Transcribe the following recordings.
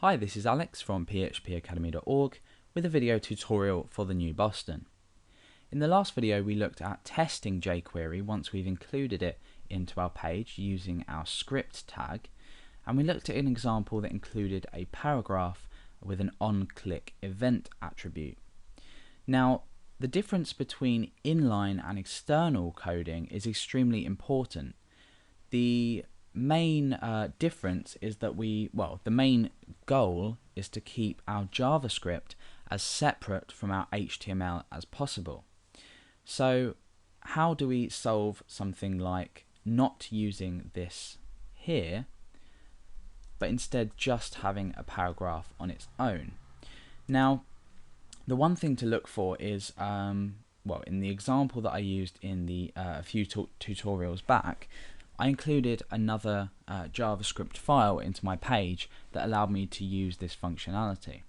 Hi, this is Alex from phpacademy.org with a video tutorial for the new Boston. In the last video we looked at testing jQuery once we've included it into our page using our script tag, and we looked at an example that included a paragraph with an on-click event attribute. Now, the difference between inline and external coding is extremely important. The main difference is that the main goal is to keep our JavaScript as separate from our HTML as possible. So how do we solve something like not using this here, but instead just having a paragraph on its own? Now, the one thing to look for is, in the example that I used in the a few tutorials back, I included another JavaScript file into my page that allowed me to use this functionality.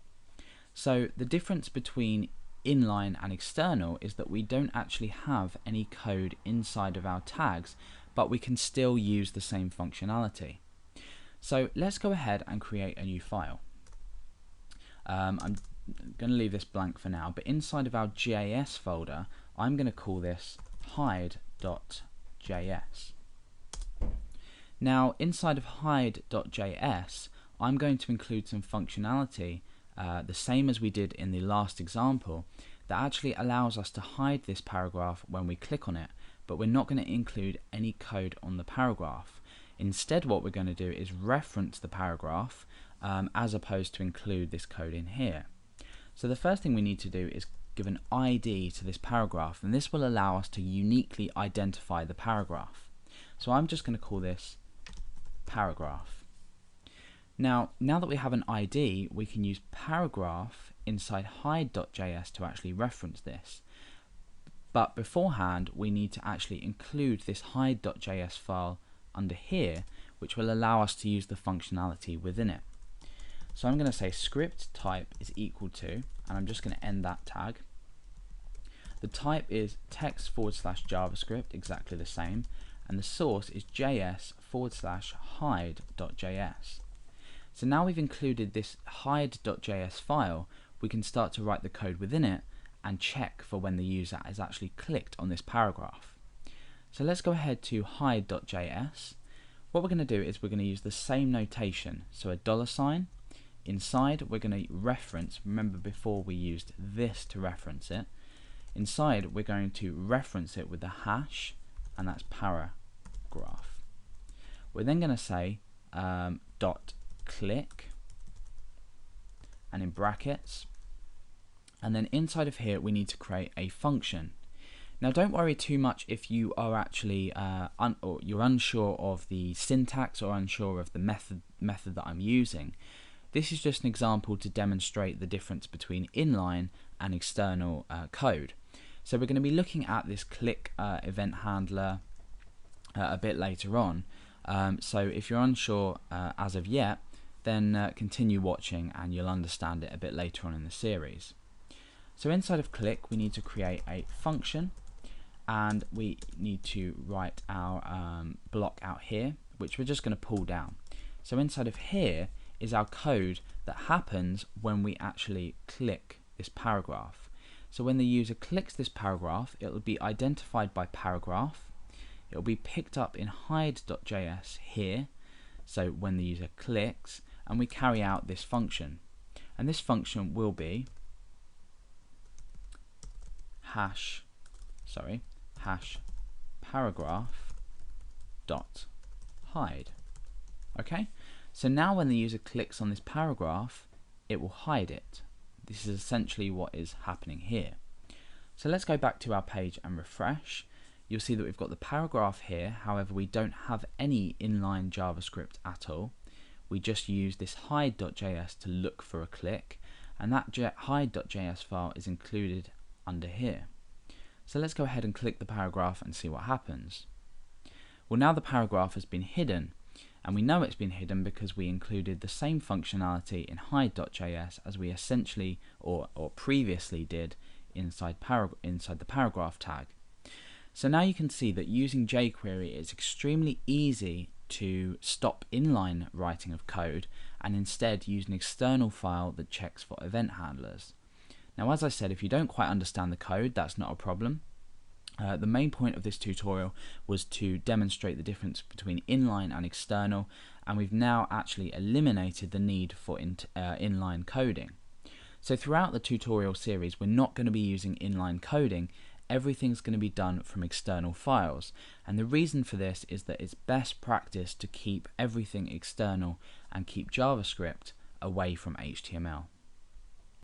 So the difference between inline and external is that we don't actually have any code inside of our tags, but we can still use the same functionality. So let's go ahead and create a new file. I'm going to leave this blank for now, but inside of our JS folder, I'm going to call this hide.js. Now, inside of hide.js, I'm going to include some functionality, the same as we did in the last example, that actually allows us to hide this paragraph when we click on it, but we're not going to include any code on the paragraph. Instead, what we're going to do is reference the paragraph as opposed to include this code in here. So the first thing we need to do is give an ID to this paragraph, and this will allow us to uniquely identify the paragraph. So I'm just going to call this paragraph. Now that we have an ID, we can use paragraph inside hide.js to actually reference this. But beforehand, we need to actually include this hide.js file under here, which will allow us to use the functionality within it. So I'm going to say script type is equal to, and I'm just going to end that tag. The type is text/JavaScript, exactly the same, and the source is js/hide.js. So now we've included this hide.js file, we can start to write the code within it and check for when the user has actually clicked on this paragraph. So let's go ahead to hide.js. What we're going to do is we're going to use the same notation, so a $. Inside we're going to reference, remember before we used this to reference it, inside we're going to reference it with the hash, and that's paragraph. We're then going to say dot click, and in brackets, and then inside of here we need to create a function. Now don't worry too much if you are actually or you're unsure of the syntax or unsure of the method that I'm using. This is just an example to demonstrate the difference between inline and external code. So we're going to be looking at this click event handler a bit later on. So if you're unsure as of yet, then continue watching and you'll understand it a bit later on in the series. So inside of click we need to create a function, and we need to write our block out here, which we're just going to pull down. So inside of here is our code that happens when we actually click this paragraph. So when the user clicks this paragraph, it will be identified by paragraph. It will be picked up in hide.js here, so when the user clicks, and we carry out this function. And this function will be hash paragraph dot hide. Okay, so now when the user clicks on this paragraph, it will hide it. This is essentially what is happening here. So let's go back to our page and refresh. You'll see that we've got the paragraph here, however we don't have any inline JavaScript at all. We just use this hide.js to look for a click, and that hide.js file is included under here. So let's go ahead and click the paragraph and see what happens. Well, now the paragraph has been hidden, and we know it's been hidden because we included the same functionality in hide.js as we essentially or previously did inside the paragraph tag. So now you can see that using jQuery is extremely easy to stop inline writing of code and instead use an external file that checks for event handlers. Now, as I said, if you don't quite understand the code, that's not a problem. The main point of this tutorial was to demonstrate the difference between inline and external, and we've now actually eliminated the need for inline coding. So throughout the tutorial series, we're not going to be using inline coding. Everything's going to be done from external files, and the reason for this is that it's best practice to keep everything external and keep JavaScript away from HTML.